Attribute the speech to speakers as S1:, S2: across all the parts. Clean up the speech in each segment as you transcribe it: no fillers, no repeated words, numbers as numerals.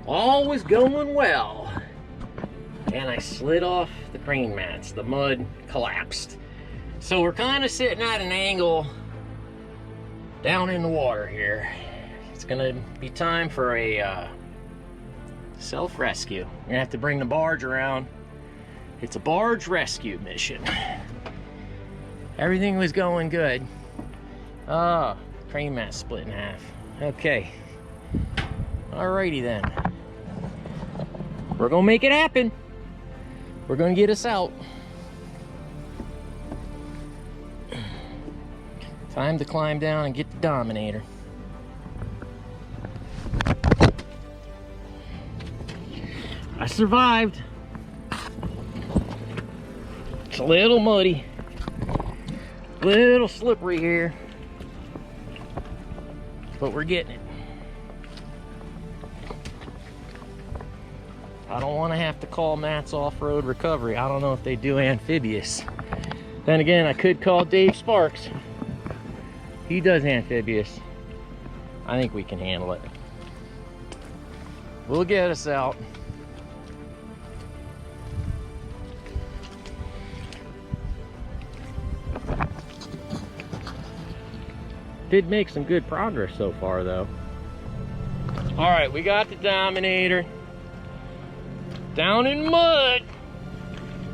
S1: All was going well, and I slid off the crane mats. The mud collapsed. So we're kind of sitting at an angle down in the water here. It's gonna be time for a self-rescue. We're gonna have to bring the barge around. It's a barge rescue mission. Everything was going good. Oh, crane mat split in half. Okay. Alrighty then. We're gonna make it happen. We're gonna get us out. Time to climb down and get the Dominator. I survived. It's a little muddy, a little slippery here, but we're getting it. I don't want to have to call Matt's Off-Road Recovery. I don't know if they do amphibious. Then again, I could call Dave Sparks. He does amphibious. I think we can handle it. We'll get us out. Did make some good progress so far though. All right, we got the Dominator down in mud,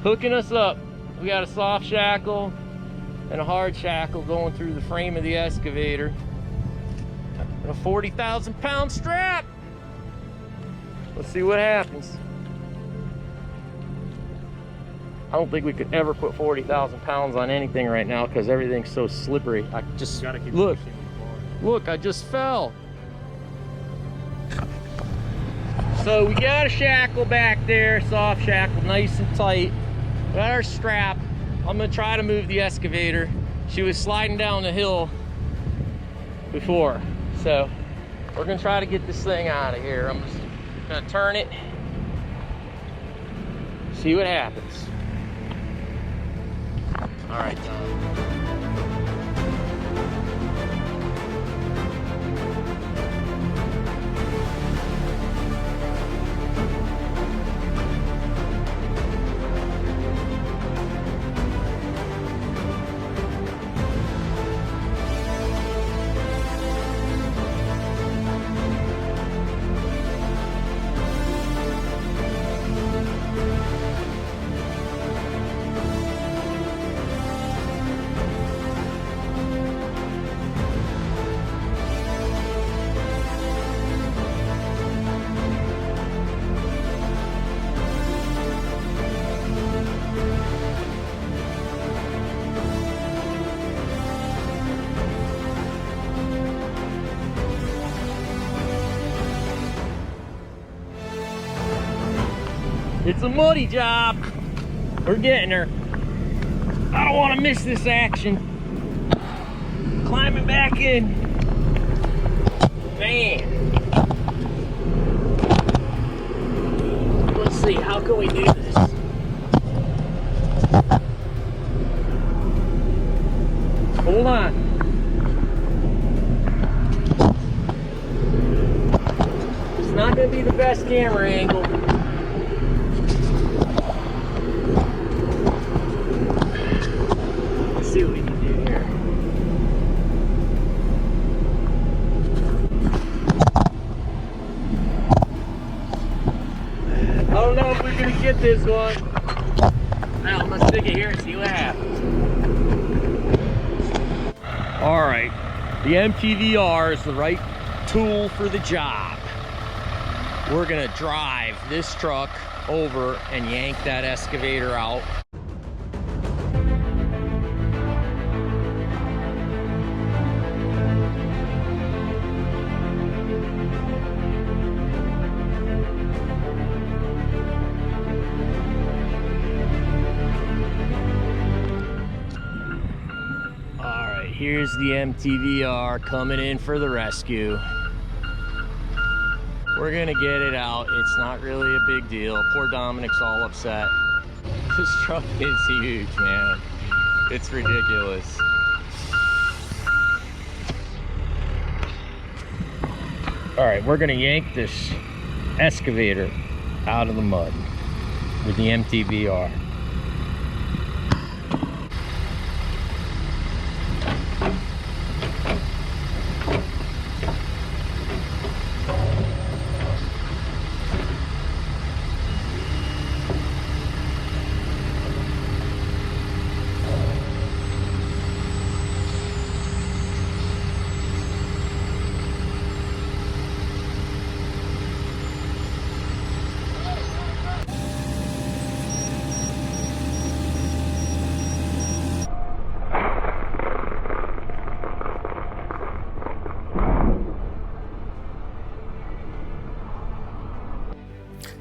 S1: hooking us up. We got a soft shackle and a hard shackle going through the frame of the excavator, and a 40,000 pound strap. Let's see what happens. I don't think we could ever put 40,000 pounds on anything right now because everything's so slippery. I just look, I just fell. So we got a shackle back there, soft shackle, nice and tight. Got our strap. I'm gonna try to move the excavator. She was sliding down the hill before, so we're gonna try to get this thing out of here. I'm just gonna turn it, see what happens. All right, Tom. It's a muddy job. We're getting her. I don't want to miss this action. Climbing back in. Man. Let's see, how can we do this? Hold on. It's not going to be the best camera angle. See what we can do here. I don't know if we're gonna get this one. Now I'm gonna stick it here and see what happens. All right, the MTVR is the right tool for the job. We're gonna drive this truck over and yank that excavator out. Here's the MTVR coming in for the rescue. We're gonna get it out. It's not really a big deal. Poor Dominic's all upset. This truck is huge, man. It's ridiculous. All right, we're gonna yank this excavator out of the mud with the MTVR.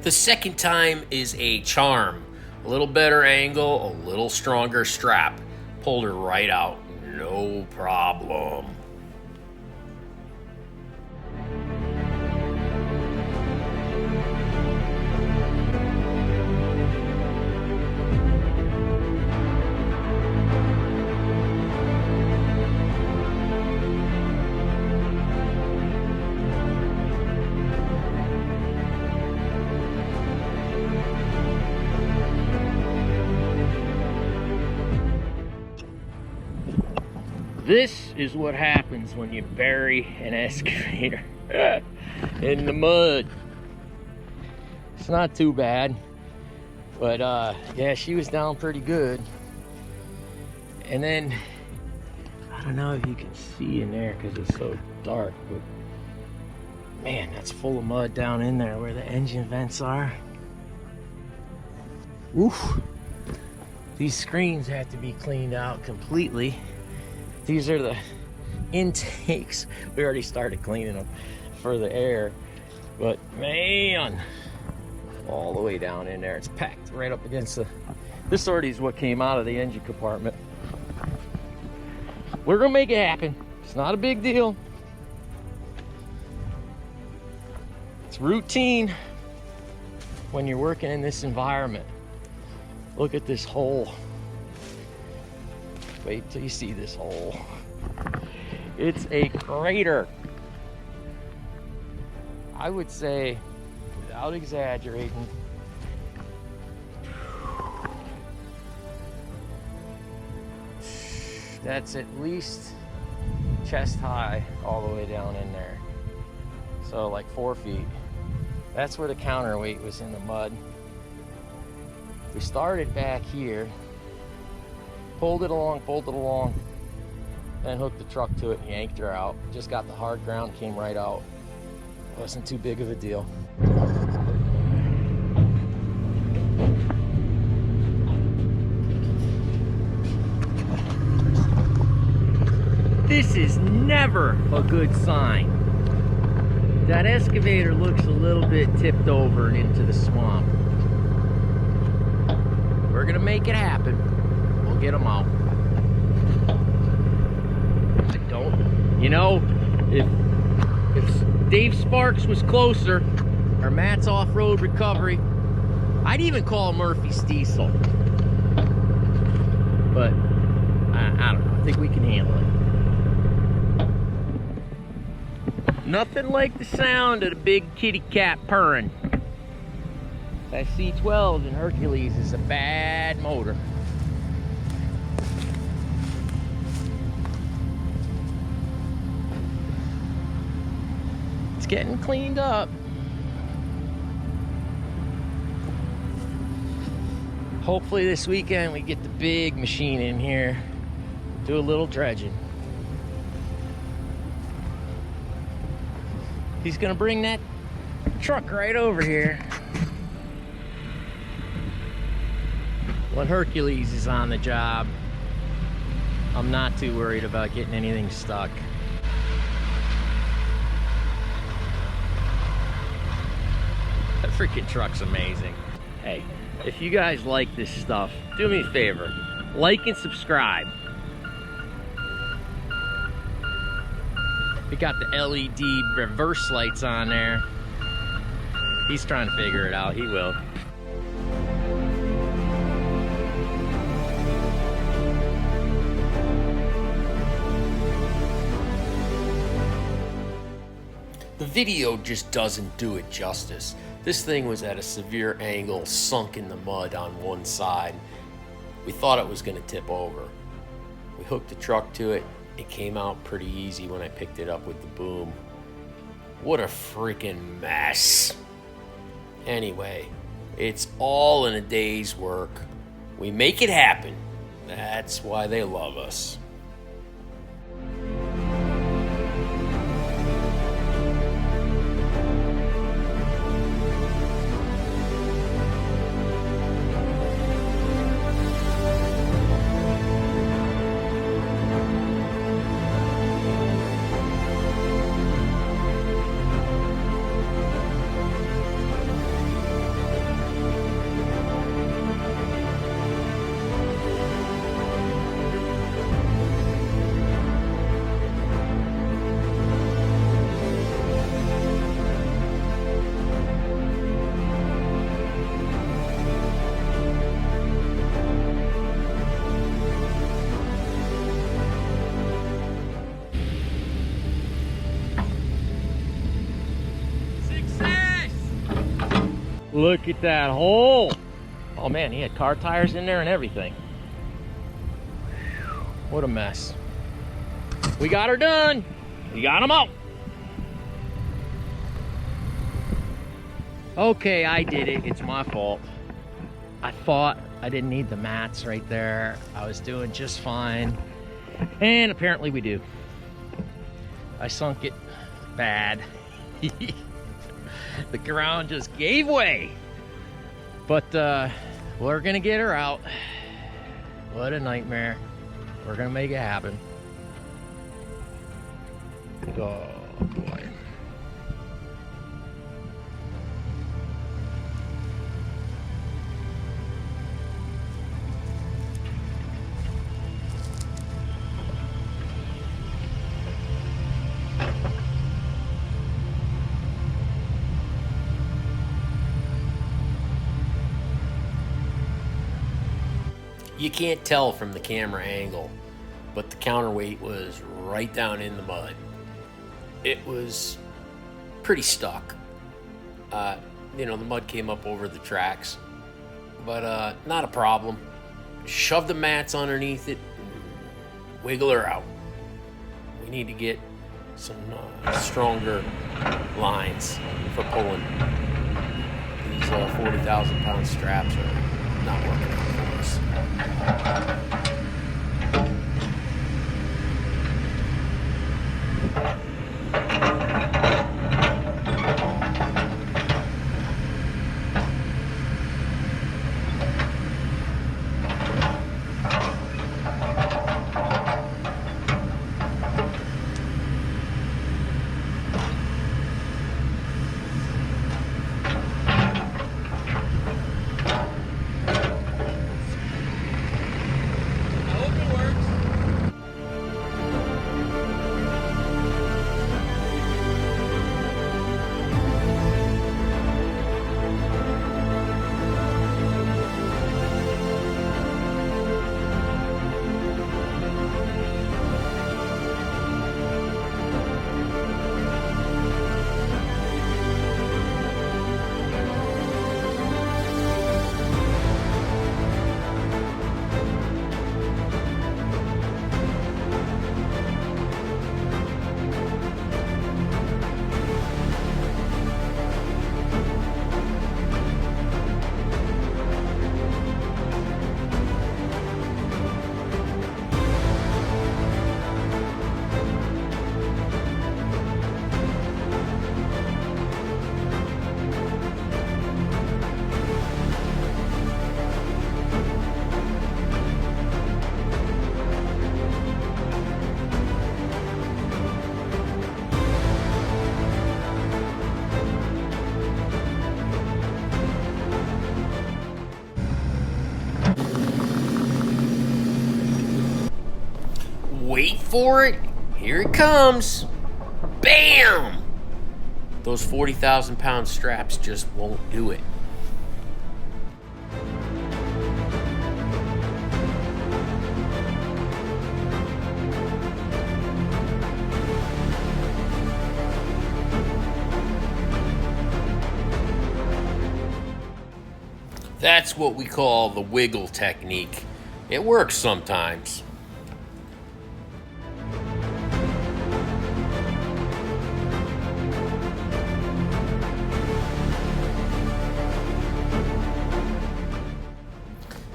S2: The second time is a charm. A little better angle, a little stronger strap. Pulled her right out, no problem.
S1: This is what happens when you bury an excavator in the mud. It's not too bad, but yeah, she was down pretty good. And then, I don't know if you can see in there because it's so dark, but man, that's full of mud down in there where the engine vents are. Oof. These screens have to be cleaned out completely. These are the intakes. We already started cleaning them for the air, but man, all the way down in there. It's packed right up against the, this already is what came out of the engine compartment. We're gonna make it happen. It's not a big deal. It's routine when you're working in this environment. Look at this hole. Wait till you see this hole. It's a crater. I would say, without exaggerating, that's at least chest high all the way down in there. So like 4 feet. That's where the counterweight was in the mud. We started back here, pulled it along, then hooked the truck to it, yanked her out. Just got the hard ground, came right out. Wasn't too big of a deal. This is never a good sign. That excavator looks a little bit tipped over and into the swamp. We're gonna make it happen. We'll get them out. I don't, you know, if Dave Sparks was closer, or Matt's Off-Road Recovery, I'd even call Murphy's Diesel. But I don't know. I think we can handle it. Nothing like the sound of the big kitty cat purring. That C12 in Hercules is a bad motor. It's getting cleaned up. Hopefully this weekend we get the big machine in here, do a little dredging. He's gonna bring that truck right over here when Hercules is on the job. I'm not too worried about getting anything stuck. That freaking truck's amazing. Hey, if you guys like this stuff, do me a favor, like and subscribe. We got the LED reverse lights on there. He's trying to figure it out. He will.
S2: The video just doesn't do it justice. This thing was at a severe angle, sunk in the mud on one side. We thought it was going to tip over. We hooked the truck to it. It came out pretty easy when I picked it up with the boom. What a freaking mess. Anyway, it's all in a day's work. We make it happen. That's why they love us.
S1: Look at that hole. Oh man, he had car tires in there and everything. What a mess. We got her done. We got them out. Okay, I did it. It's my fault. I thought I didn't need the mats right there. I was doing just fine. And apparently we do. I sunk it bad. The ground just gave way. But we're gonna get her out. What a nightmare. We're gonna make it happen. Oh boy.
S2: You can't tell from the camera angle, but the counterweight was right down in the mud. It was pretty stuck. The mud came up over the tracks, but not a problem. Shove the mats underneath it, wiggle her out. We need to get some stronger lines for pulling. These 40,000-pound straps are not working out for us. Wait for it. Here it comes. Bam! Those 40,000-pound straps just won't do it. That's what we call the wiggle technique. It works sometimes.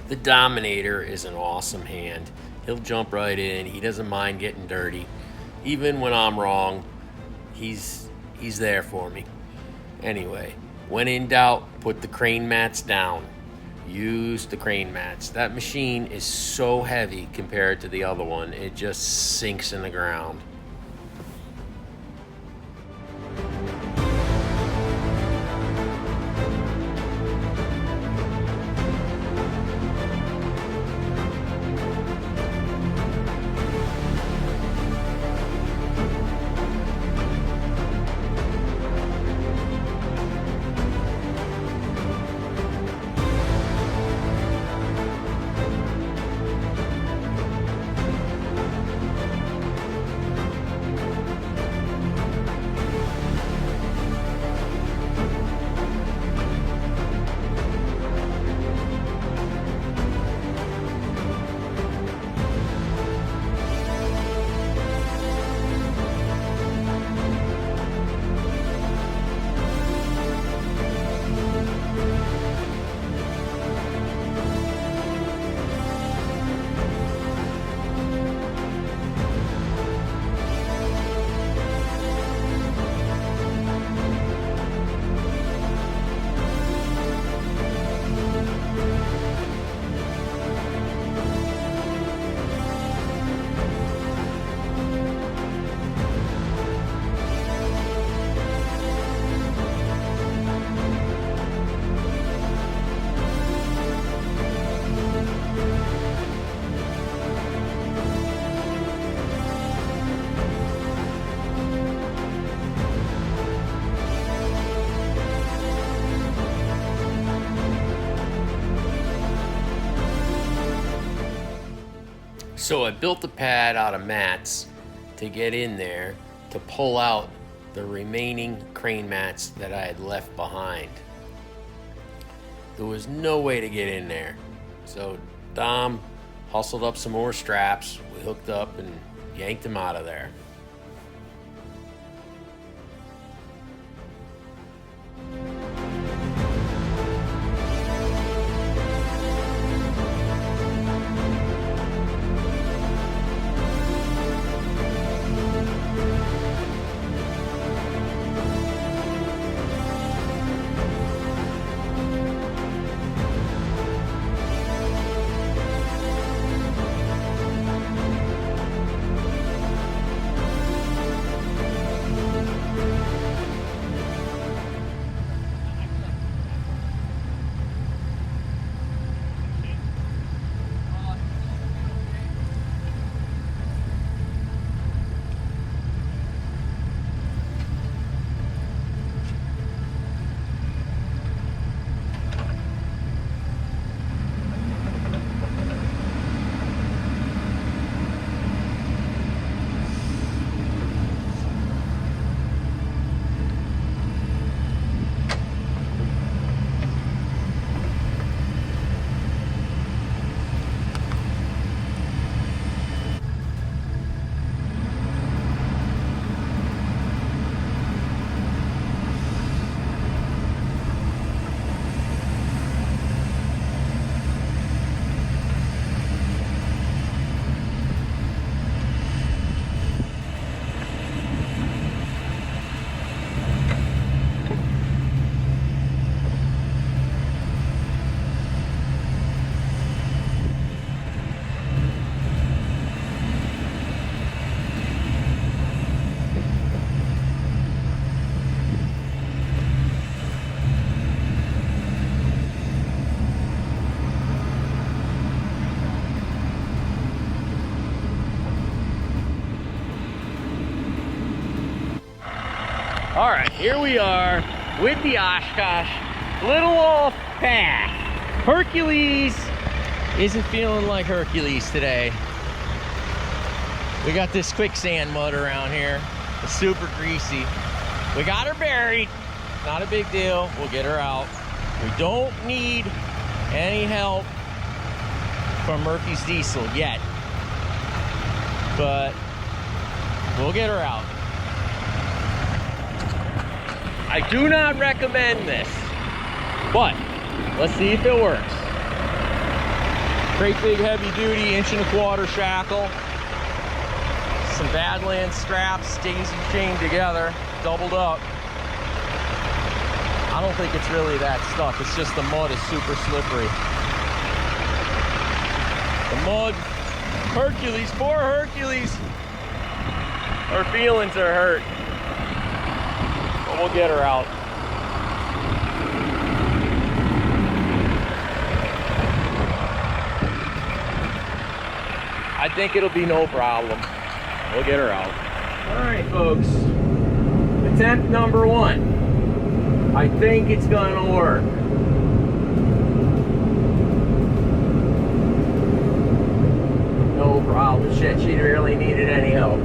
S2: The Dominator is an awesome hand. He'll jump right in. He doesn't mind getting dirty. Even when I'm wrong, he's there for me. Anyway, when in doubt, put the crane mats down. Use the crane mats. That machine is so heavy compared to the other one, it just sinks in the ground. So I built the pad out of mats to get in there to pull out the remaining crane mats that I had left behind. There was no way to get in there. So Dom hustled up some more straps. We hooked up and yanked them out of there.
S1: All right, here we are with the Oshkosh Little Off Path. Hercules isn't feeling like Hercules today. We got this quicksand mud around here. It's super greasy. We got her buried. Not a big deal. We'll get her out. We don't need any help from Murphy's Diesel yet, but we'll get her out. I do not recommend this, but let's see if it works. Great big heavy duty 1.25" shackle. Some Badlands straps, daisy chained together, doubled up. I don't think it's really that stuck. It's just the mud is super slippery. The mud, Hercules, poor Hercules. Her feelings are hurt. But we'll get her out. I think it'll be no problem. We'll get her out. All right, folks. Attempt number 1. I think it's gonna work. No problem. Shit, she really needed any help.